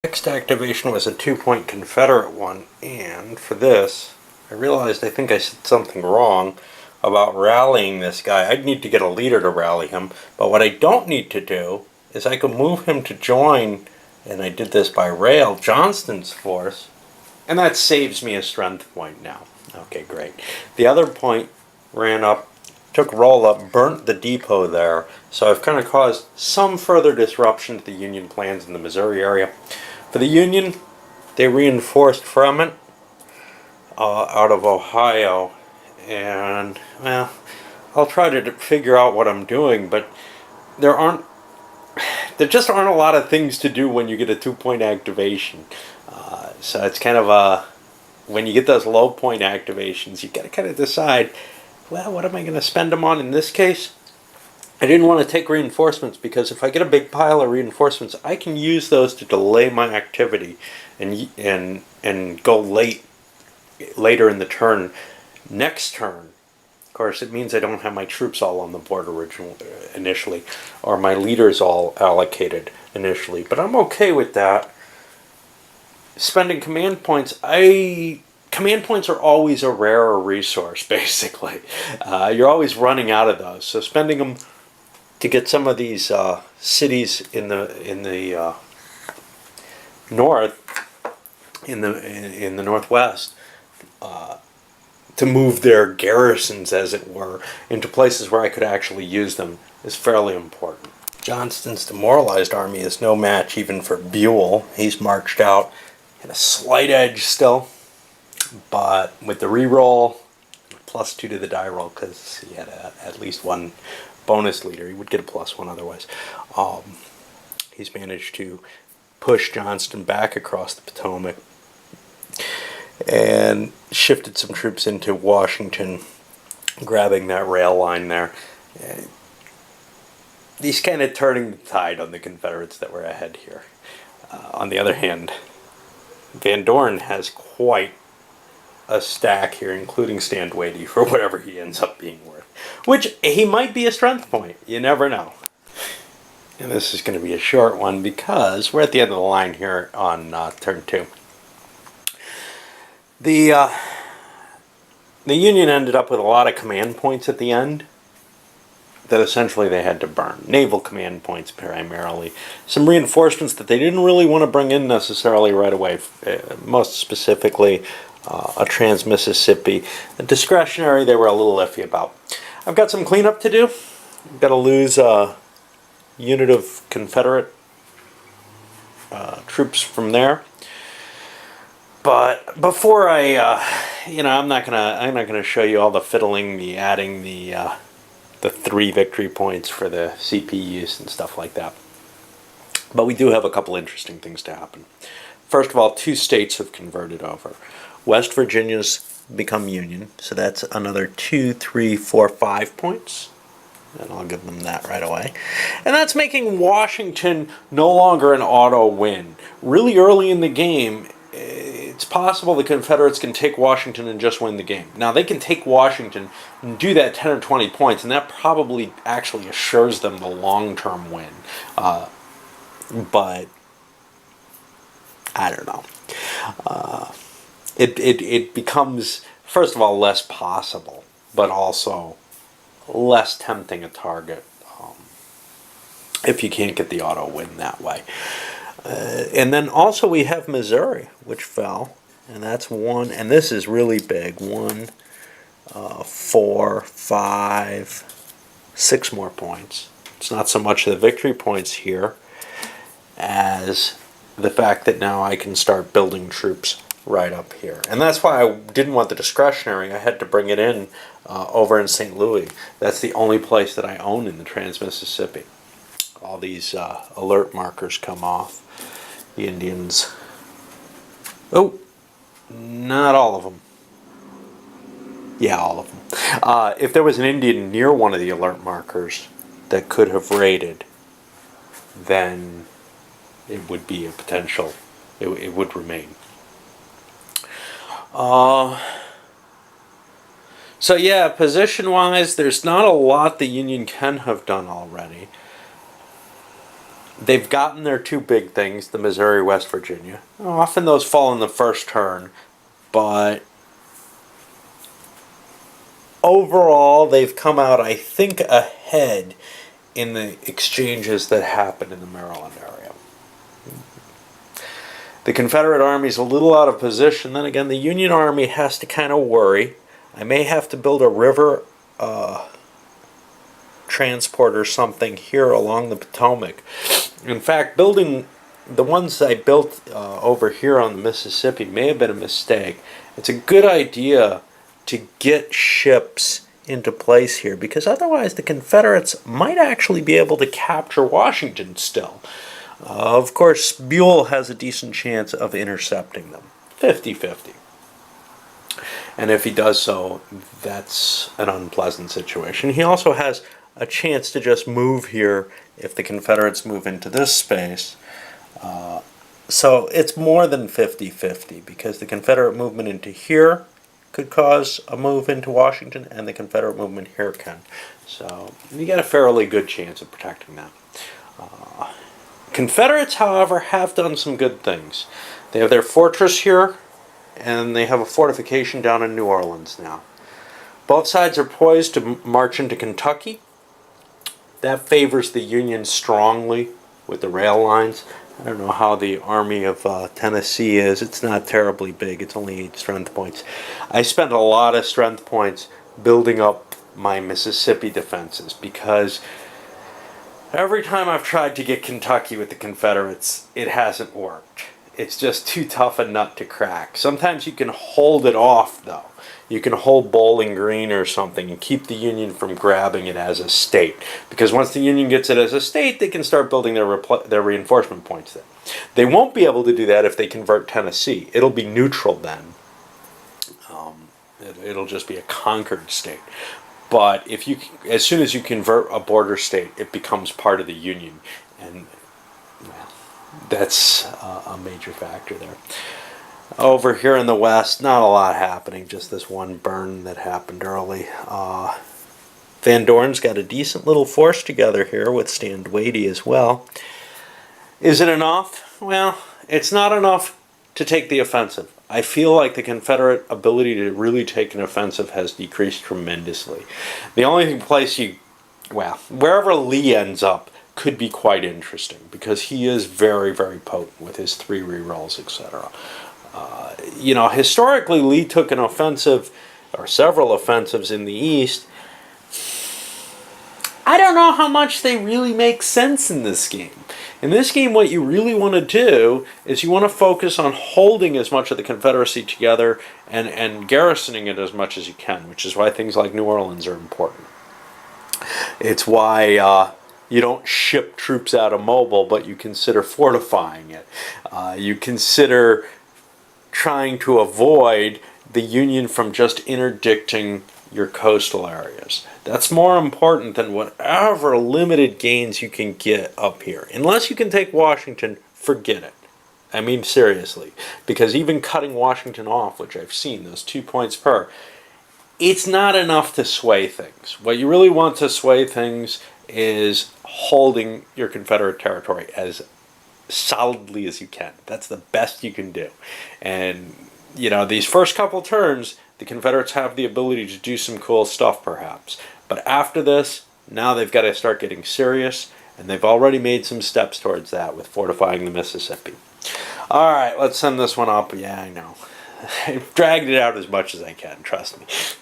Next activation was a 2-point Confederate one, and for this, I realized I think I said something wrong about rallying this guy. I'd need to get a leader to rally him, but what I don't need to do is I could move him to join, and I did this by rail, Johnston's force, and that saves me a strength point now. Okay, great. The other point ran up, took roll up, burnt the depot there, so I've kind of caused some further disruption to the Union plans in the Missouri area. For the Union, they reinforced from it out of Ohio, and well, I'll try to figure out what I'm doing, but there just aren't a lot of things to do when you get a 2-point activation. So it's kind of when you get those low point activations, you got to kind of decide, well, what am I going to spend them on in this case? I didn't want to take reinforcements because if I get a big pile of reinforcements, I can use those to delay my activity and go later in the turn. Next turn, of course, it means I don't have my troops all on the board initially, or my leaders all allocated initially. But I'm okay with that. Spending command points, command points are always a rarer resource, basically. You're always running out of those, so spending them to get some of these cities in the north, in the northwest, to move their garrisons, as it were, into places where I could actually use them is fairly important. Johnston's demoralized army is no match even for Buell. He's marched out at a slight edge still, but with the reroll, +2 to the die roll because he had at least one bonus leader. He would get a +1 otherwise. He's managed to push Johnston back across the Potomac and shifted some troops into Washington, grabbing that rail line there. He's kind of turning the tide on the Confederates that were ahead here. On the other hand, Van Dorn has quite a stack here, including Stand-Watie, for whatever he ends up being worth. Which, he might be a strength point. You never know. And this is going to be a short one because we're at the end of the line here on turn 2. The Union ended up with a lot of command points at the end that essentially they had to burn. Naval command points primarily. Some reinforcements that they didn't really want to bring in necessarily right away. Most specifically, a Trans-Mississippi. Discretionary, they were a little iffy about. I've got some cleanup to do. I've got to lose a unit of Confederate troops from there. But before I'm not gonna show you all the fiddling, the adding the 3 victory points for the CPUs and stuff like that. But we do have a couple interesting things to happen. First of all, 2 states have converted over. West Virginia's become Union, so that's another 2, 3, 4, 5 points. And I'll give them that right away. And that's making Washington no longer an auto win. Really early in the game, it's possible the Confederates can take Washington and just win the game. Now, they can take Washington and do that 10 or 20 points, and that probably actually assures them the long-term win. But I don't know. It becomes, first of all, less possible, but also less tempting a target if you can't get the auto win that way. And then also we have Missouri, which fell, and that's 1, and this is really big, 1, 4, 5, 6 more points. It's not so much the victory points here as the fact that now I can start building troops right up here. And that's why I didn't want the discretionary. I had to bring it in over in St. Louis. That's the only place that I own in the Trans-Mississippi. All these alert markers come off. The Indians. Oh, not all of them. Yeah, all of them. If there was an Indian near one of the alert markers that could have raided, then it would be a potential. It would remain. So yeah, position-wise, there's not a lot the Union can have done already. They've gotten their two big things, the Missouri, West Virginia. Often those fall in the first turn, but overall they've come out, I think, ahead in the exchanges that happened in the Maryland area. The Confederate Army's a little out of position. Then again, the Union Army has to kind of worry. I may have to build a river transport or something here along the Potomac. In fact, building the ones I built over here on the Mississippi may have been a mistake. It's a good idea to get ships into place here, because otherwise the Confederates might actually be able to capture Washington still. Of course, Buell has a decent chance of intercepting them. 50-50. And if he does so, that's an unpleasant situation. He also has a chance to just move here if the Confederates move into this space. So it's more than 50-50, because the Confederate movement into here could cause a move into Washington, and the Confederate movement here can. So you get a fairly good chance of protecting that. Confederates, however, have done some good things. They have their fortress here, and they have a fortification down in New Orleans now. Both sides are poised to march into Kentucky. That favors the Union strongly with the rail lines. I don't know how the Army of Tennessee is. It's not terribly big. It's only 8 strength points. I spent a lot of strength points building up my Mississippi defenses, because every time I've tried to get Kentucky with the Confederates, it hasn't worked. It's just too tough a nut to crack. Sometimes you can hold it off, though. You can hold Bowling Green or something and keep the Union from grabbing it as a state. Because once the Union gets it as a state, they can start building their reinforcement points there. They won't be able to do that if they convert Tennessee. It'll be neutral then. It'll just be a conquered state. But if you, as soon as you convert a border state, it becomes part of the Union. And well, that's a major factor there. Over here in the West, not a lot happening, just this one burn that happened early. Van Dorn's got a decent little force together here with Stand Watie as well. Is it enough? Well, it's not enough to take the offensive. I feel like the Confederate ability to really take an offensive has decreased tremendously. The only place wherever Lee ends up could be quite interesting, because he is very, very potent with his 3 rerolls, etc. Historically, Lee took an offensive, or several offensives in the East. I don't know how much they really make sense in this game. In this game, what you really want to do is you want to focus on holding as much of the Confederacy together and garrisoning it as much as you can, which is why things like New Orleans are important. It's why you don't ship troops out of Mobile, but you consider fortifying it. You consider trying to avoid the Union from just interdicting your coastal areas. That's more important than whatever limited gains you can get up here. Unless you can take Washington, forget it. I mean, seriously. Because even cutting Washington off, which I've seen, those 2 points per, it's not enough to sway things. What you really want to sway things is holding your Confederate territory as solidly as you can. That's the best you can do. And, these first couple turns, the Confederates have the ability to do some cool stuff, perhaps. But after this, now they've got to start getting serious, and they've already made some steps towards that with fortifying the Mississippi. All right, let's send this one up. Yeah, I know. I've dragged it out as much as I can, trust me.